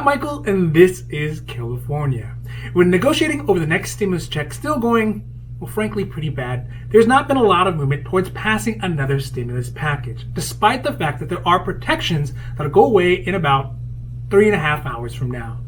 I'm Michael, and this is California. With negotiating over the next stimulus check still going, well, frankly, pretty bad, there's not been a lot of movement towards passing another stimulus package, despite the fact that there are protections that'll go away in about 3.5 hours from now.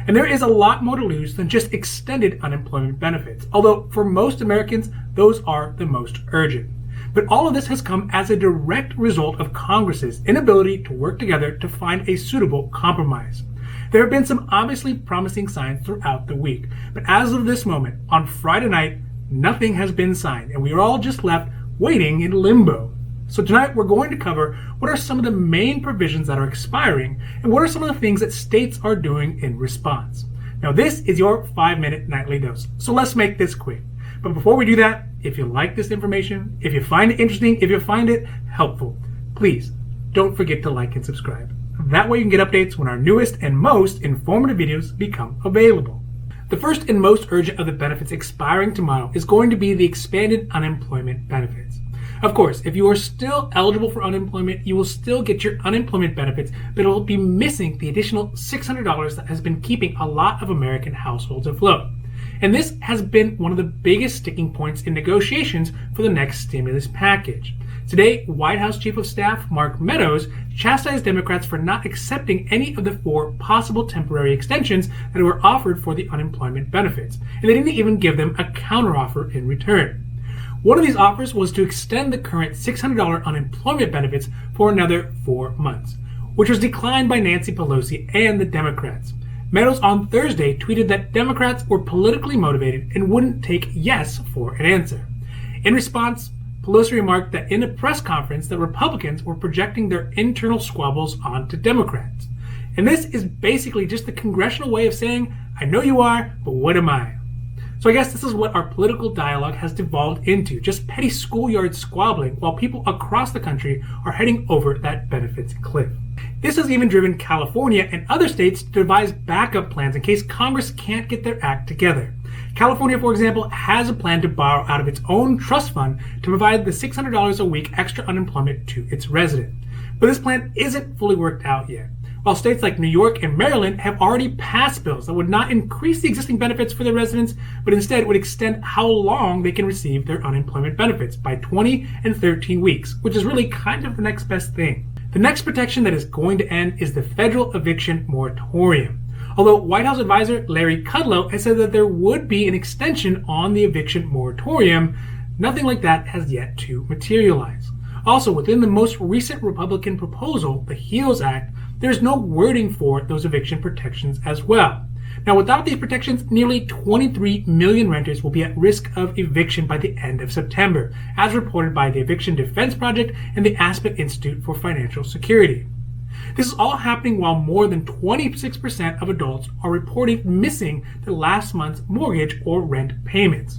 And there is a lot more to lose than just extended unemployment benefits, although for most Americans, those are the most urgent. But all of this has come as a direct result of Congress's inability to work together to find a suitable compromise. There have been some obviously promising signs throughout the week, but as of this moment, on Friday night, nothing has been signed, and we are all just left waiting in limbo. So tonight we're going to cover what are some of the main provisions that are expiring, and what are some of the things that states are doing in response. Now this is your 5-minute nightly dose, so let's make this quick. But before we do that, if you like this information, if you find it interesting, if you find it helpful, please don't forget to like and subscribe. That way you can get updates when our newest and most informative videos become available. The first and most urgent of the benefits expiring tomorrow is going to be the expanded unemployment benefits. Of course, if you are still eligible for unemployment, you will still get your unemployment benefits, but it will be missing the additional $600 that has been keeping a lot of American households afloat. And this has been one of the biggest sticking points in negotiations for the next stimulus package. Today, White House Chief of Staff Mark Meadows chastised Democrats for not accepting any of the 4 possible temporary extensions that were offered for the unemployment benefits, and they didn't even give them a counteroffer in return. One of these offers was to extend the current $600 unemployment benefits for another 4 months, which was declined by Nancy Pelosi and the Democrats. Meadows on Thursday tweeted that Democrats were politically motivated and wouldn't take yes for an answer. In response, Pelosi remarked that in a press conference that Republicans were projecting their internal squabbles onto Democrats. And this is basically just the congressional way of saying, I know you are, but what am I? So I guess this is what our political dialogue has devolved into, just petty schoolyard squabbling while people across the country are heading over that benefits cliff. This has even driven California and other states to devise backup plans in case Congress can't get their act together. California, for example, has a plan to borrow out of its own trust fund to provide the $600 a week extra unemployment to its residents. But this plan isn't fully worked out yet. While states like New York and Maryland have already passed bills that would not increase the existing benefits for their residents, but instead would extend how long they can receive their unemployment benefits by 20 and 13 weeks, which is really kind of the next best thing. The next protection that is going to end is the federal eviction moratorium. Although White House advisor Larry Kudlow has said that there would be an extension on the eviction moratorium, nothing like that has yet to materialize. Also, within the most recent Republican proposal, the HEREOS Act, there's no wording for those eviction protections as well. Now, without these protections, nearly 23 million renters will be at risk of eviction by the end of September, as reported by the Eviction Defense Project and the Aspen Institute for Financial Security. This is all happening while more than 26% of adults are reporting missing their last month's mortgage or rent payments.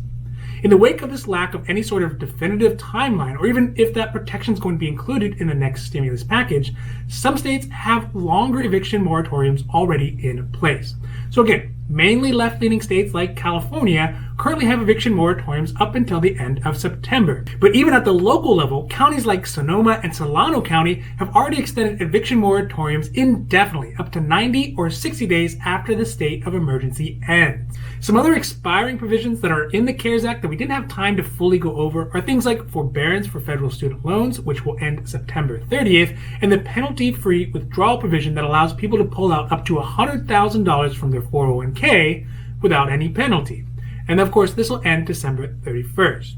In the wake of this lack of any sort of definitive timeline, or even if that protection is going to be included in the next stimulus package, some states have longer eviction moratoriums already in place. So again, mainly left-leaning states like California currently have eviction moratoriums up until the end of September. But even at the local level, counties like Sonoma and Solano County have already extended eviction moratoriums indefinitely, up to 90 or 60 days after the state of emergency ends. Some other expiring provisions that are in the CARES Act that we didn't have time to fully go over are things like forbearance for federal student loans, which will end September 30th, and the penalty-free withdrawal provision that allows people to pull out up to $100,000 from their 401k without any penalty. And of course, this will end December 31st.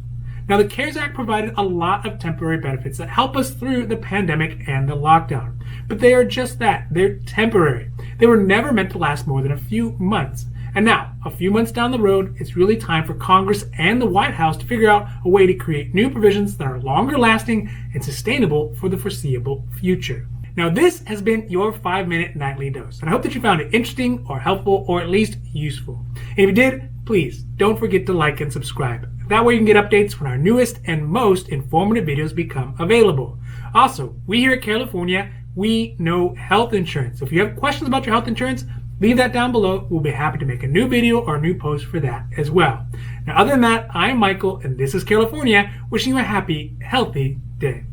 Now, the CARES Act provided a lot of temporary benefits that help us through the pandemic and the lockdown. But they are just that. They're temporary. They were never meant to last more than a few months. And now, a few months down the road, it's really time for Congress and the White House to figure out a way to create new provisions that are longer lasting and sustainable for the foreseeable future. Now, this has been your 5-minute nightly dose, and I hope that you found it interesting or helpful or at least useful. And if you did, please don't forget to like and subscribe. That way you can get updates when our newest and most informative videos become available. Also, we here at Carelifornia, we know health insurance. So if you have questions about your health insurance, leave that down below. We'll be happy to make a new video or a new post for that as well. Now, other than that, I'm Michael, and this is Carelifornia, wishing you a happy, healthy day.